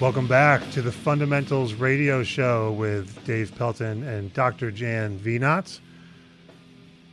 Welcome back to the Fundamentals Radio Show with Dave Pelton and Dr. Jan Veinot.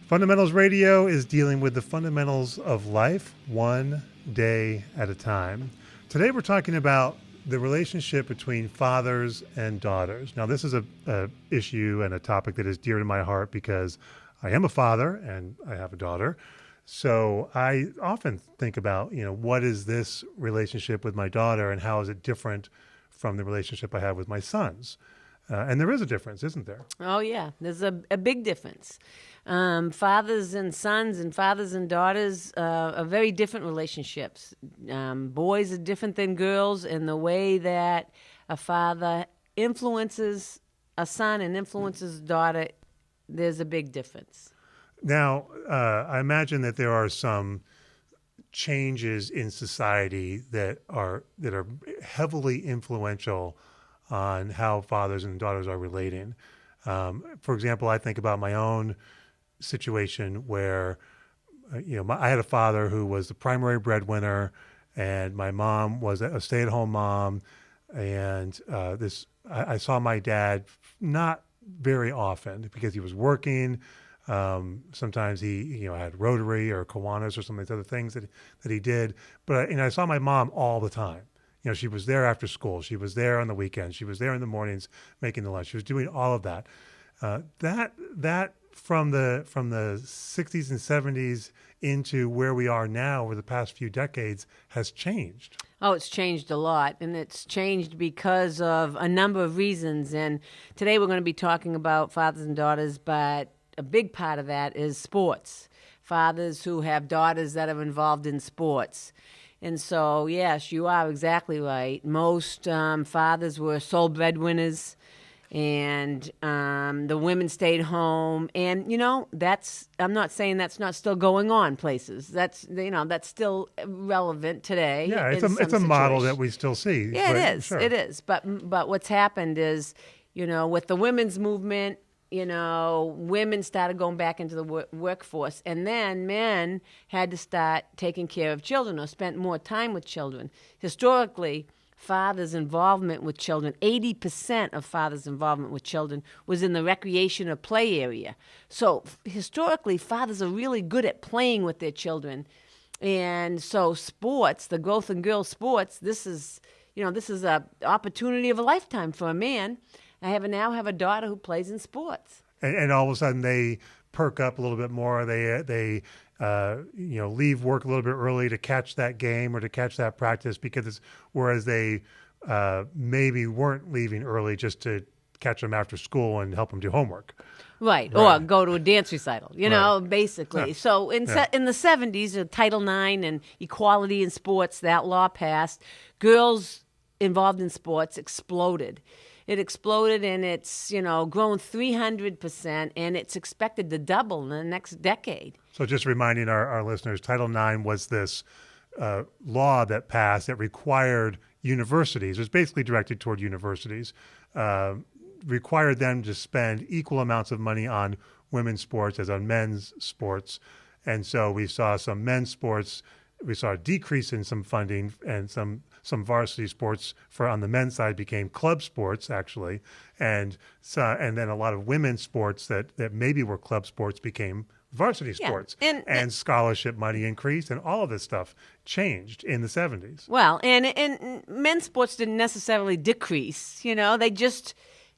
Fundamentals Radio is dealing with the fundamentals of life one day at a time. Today we're talking about the relationship between fathers and daughters. Now this is a issue and a topic that is dear to my heart because I am a father and I have a daughter. So I often think about, what is this relationship with my daughter and how is it different from the relationship I have with my sons? And there is a difference, isn't there? Oh, yeah. There's a big difference. Fathers and sons and fathers and daughters are very different relationships. Boys are different than girls in the way that a father influences a son and influences a daughter. There's a big difference. Now, I imagine that there are some changes in society that are heavily influential on how fathers and daughters are relating. For example, I think about my own situation where, I had a father who was the primary breadwinner, and my mom was a stay-at-home mom, and I saw my dad not very often because he was working. Sometimes he, had Rotary or Kiwanis or some of these other things that he did. But I saw my mom all the time. She was there after school. She was there on the weekends. She was there in the mornings making the lunch. She was doing all of that. That from the 60s and 70s into where we are now over the past few decades has changed. Oh, it's changed a lot, and it's changed because of a number of reasons. And today we're going to be talking about fathers and daughters, but a big part of that is sports. Fathers who have daughters that are involved in sports. And so, yes, you are exactly right. Most fathers were sole breadwinners, and the women stayed home. And, I'm not saying that's not still going on places. That's still relevant today. Yeah, it's a model that we still see. Yeah, it is. Sure. It is. But what's happened is, with the women's movement, women started going back into the workforce, and then men had to start taking care of children or spent more time with children. Historically, fathers' involvement with children, 80% of fathers' involvement with children was in the recreation or play area. So historically, fathers are really good at playing with their children. And so sports, the growth in girls' sports, this is an opportunity of a lifetime for a man. I now have a daughter who plays in sports. And all of a sudden they perk up a little bit more. They leave work a little bit early to catch that game or to catch that practice whereas they maybe weren't leaving early just to catch them after school and help them do homework. Right. Or go to a dance recital, basically. Yeah. So in the 70s, Title IX and equality in sports, that law passed. Girls involved in sports exploded. It exploded, and it's, grown 300%, and it's expected to double in the next decade. So just reminding our listeners, Title IX was this law that passed that required universities, it was basically directed toward universities, required them to spend equal amounts of money on women's sports as on men's sports. And so we saw some men's sports, we saw a decrease in some funding, and some varsity sports on the men's side became club sports, actually, and then a lot of women's sports that maybe were club sports became varsity sports, and scholarship money increased, and all of this stuff changed in the 70s. Well, and men's sports didn't necessarily decrease.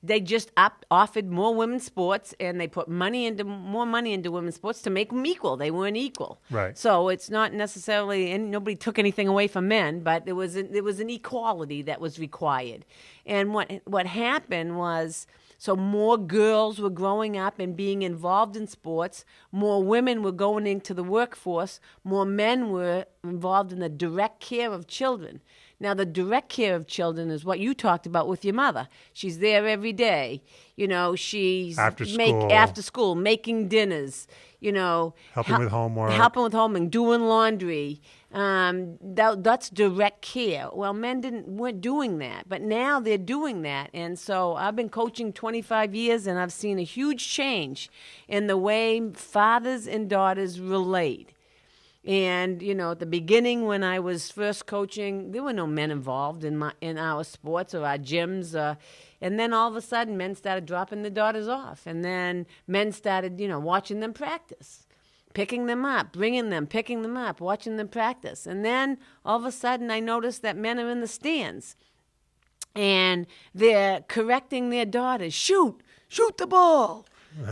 They just offered more women's sports, and they put more money into women's sports to make them equal. They weren't equal. Right. So it's not necessarily, and nobody took anything away from men, but there was an equality that was required. And what happened was, so more girls were growing up and being involved in sports, more women were going into the workforce, more men were involved in the direct care of children. Now, the direct care of children is what you talked about with your mother. She's there every day. She's after school, making dinners, helping with homework, doing laundry. That's direct care. Well, men weren't doing that, but now they're doing that. And so I've been coaching 25 years, and I've seen a huge change in the way fathers and daughters relate. And at the beginning when I was first coaching, there were no men involved in our sports or our gyms. And then all of a sudden, men started dropping their daughters off, and then men started, watching them practice, picking them up, bringing them, picking them up, watching them practice. And then all of a sudden, I noticed that men are in the stands, and they're correcting their daughters, shoot the ball.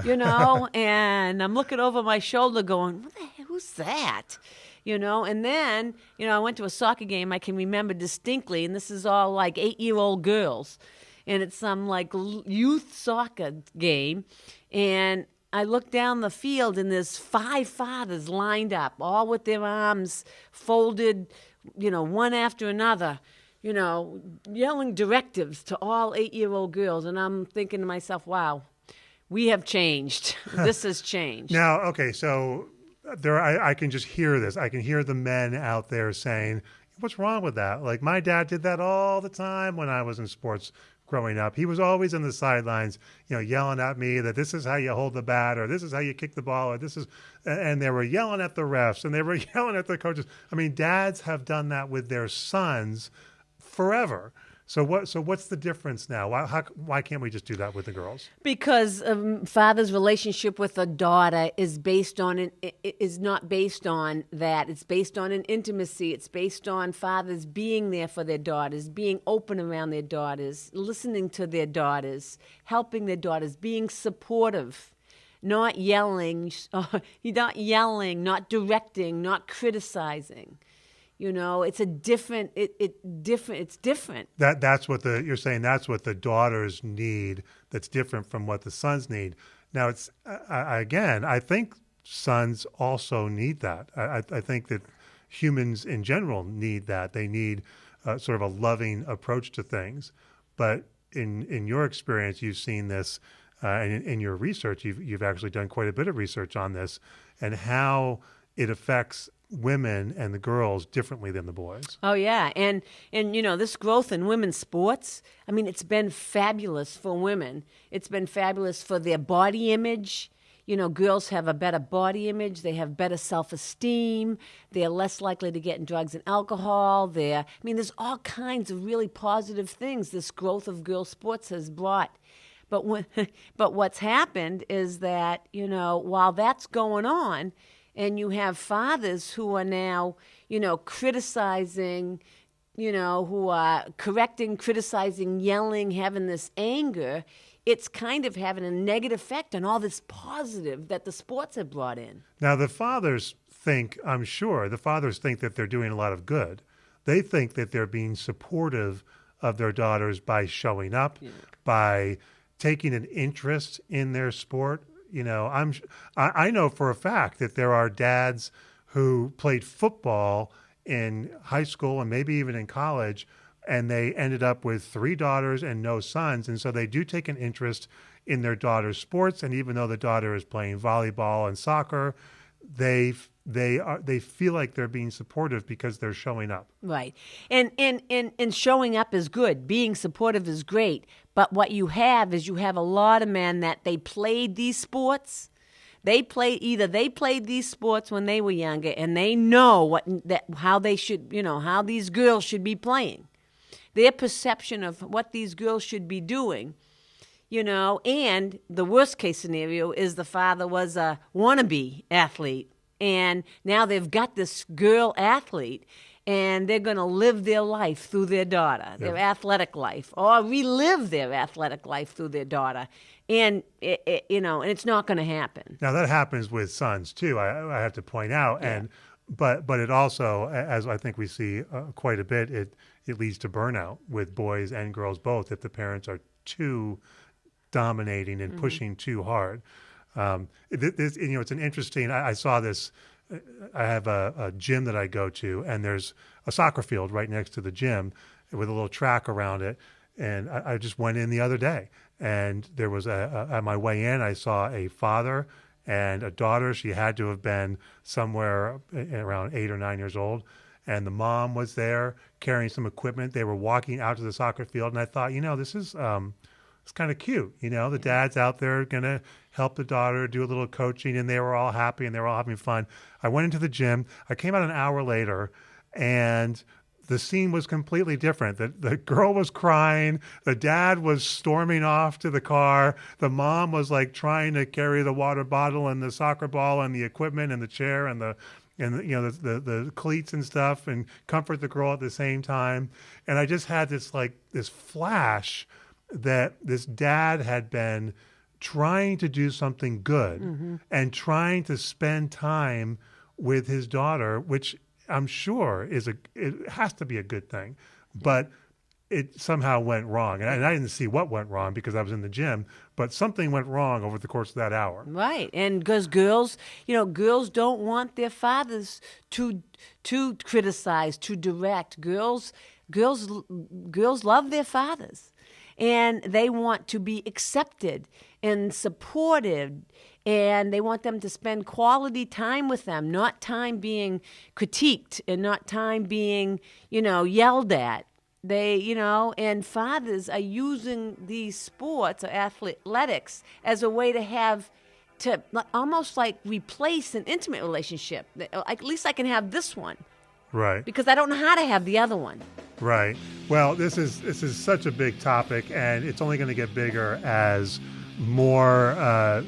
And I'm looking over my shoulder going, what the hell, who's that? And then, I went to a soccer game I can remember distinctly, and this is all like 8-year-old girls. And it's some like youth soccer game. And I look down the field, and there's 5 fathers lined up, all with their arms folded, one after another, yelling directives to all 8-year-old girls. And I'm thinking to myself, wow. We have changed. This has changed. Now, okay, so I can just hear this. I can hear the men out there saying, what's wrong with that? Like, my dad did that all the time when I was in sports growing up. He was always on the sidelines, yelling at me that this is how you hold the bat, or this is how you kick the ball, or this is, and they were yelling at the refs, and they were yelling at the coaches. I mean, dads have done that with their sons forever. So what's the difference now? Why can't we just do that with the girls? Because father's relationship with a daughter is not based on that. It's based on an intimacy. It's based on fathers being there for their daughters, being open around their daughters, listening to their daughters, helping their daughters, being supportive, not yelling, not directing, not criticizing. It's a different. It's different. That's what you're saying. That's what the daughters need. That's different from what the sons need. Now, it's I think sons also need that. I think that humans in general need that. They need sort of a loving approach to things. But in your experience, you've seen this, and in your research, you've actually done quite a bit of research on this and how it affects women and the girls differently than the boys. Oh yeah, and this growth in women's sports, I mean, it's been fabulous for women. It's been fabulous for their body image. Girls have a better body image. They have better self-esteem. They're less likely to get in drugs and alcohol. There's all kinds of really positive things this growth of girls' sports has brought. But what's happened is that, while that's going on, and you have fathers who are now, criticizing, who are correcting, criticizing, yelling, having this anger, it's kind of having a negative effect on all this positive that the sports have brought in. Now, the fathers think that they're doing a lot of good. They think that they're being supportive of their daughters by showing up, by taking an interest in their sport. I know for a fact that there are dads who played football in high school and maybe even in college, and they ended up with 3 daughters and no sons. And so they do take an interest in their daughter's sports. And even though the daughter is playing volleyball and soccer, they feel like they're being supportive because they're showing up. Right. And showing up is good. Being supportive is great. But what you have is a lot of men that they played these sports. They played these sports when they were younger, and they know how these girls should be playing. Their perception of what these girls should be doing, and the worst case scenario is the father was a wannabe athlete. And now they've got this girl athlete, and they're going to live their life through their daughter, their athletic life, or relive their athletic life through their daughter. And, and it's not going to happen. Now, that happens with sons, too, I have to point out. Yeah. But it also, as I think we see quite a bit, it leads to burnout with boys and girls both if the parents are too dominating and pushing too hard. It's an interesting. I saw this. I have a gym that I go to, and there's a soccer field right next to the gym with a little track around it. And I just went in the other day, and there was on my way in, I saw a father and a daughter. She had to have been somewhere around 8 or 9 years old. And the mom was there carrying some equipment. They were walking out to the soccer field, and I thought, this is it's kind of cute. The dad's out there going to help the daughter do a little coaching, and they were all happy and they were all having fun. I went into the gym. I came out an hour later, and the scene was completely different. The girl was crying. The dad was storming off to the car. The mom was like trying to carry the water bottle and the soccer ball and the equipment and the chair and the cleats and stuff, and comfort the girl at the same time. And I just had this flash that this dad had been trying to do something good and trying to spend time with his daughter, which I'm sure it has to be a good thing, but it somehow went wrong. And I didn't see what went wrong because I was in the gym, but something went wrong over the course of that hour. Right. And because girls don't want their fathers to criticize, to direct. Girls love their fathers, and they want to be accepted and supported, and they want them to spend quality time with them, not time being critiqued and not time being, yelled at. And fathers are using these sports or athletics as a way to almost like replace an intimate relationship. At least I can have this one. Right. Because I don't know how to have the other one. Right. Well, this is such a big topic, and it's only going to get bigger as more,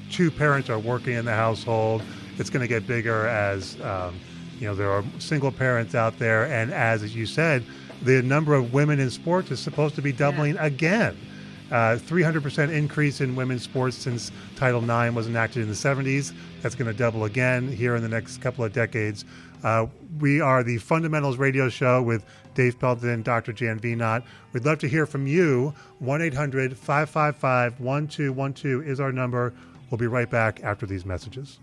two parents are working in the household. It's going to get bigger as, there are single parents out there. And as you said, the number of women in sports is supposed to be doubling again. 300% increase in women's sports since Title IX was enacted in the 70s. That's going to double again here in the next couple of decades. We are the Fundamentals Radio Show with Dave Pelton and Dr. Jan Veinot. We'd love to hear from you. 1-800-555-1212 is our number. We'll be right back after these messages.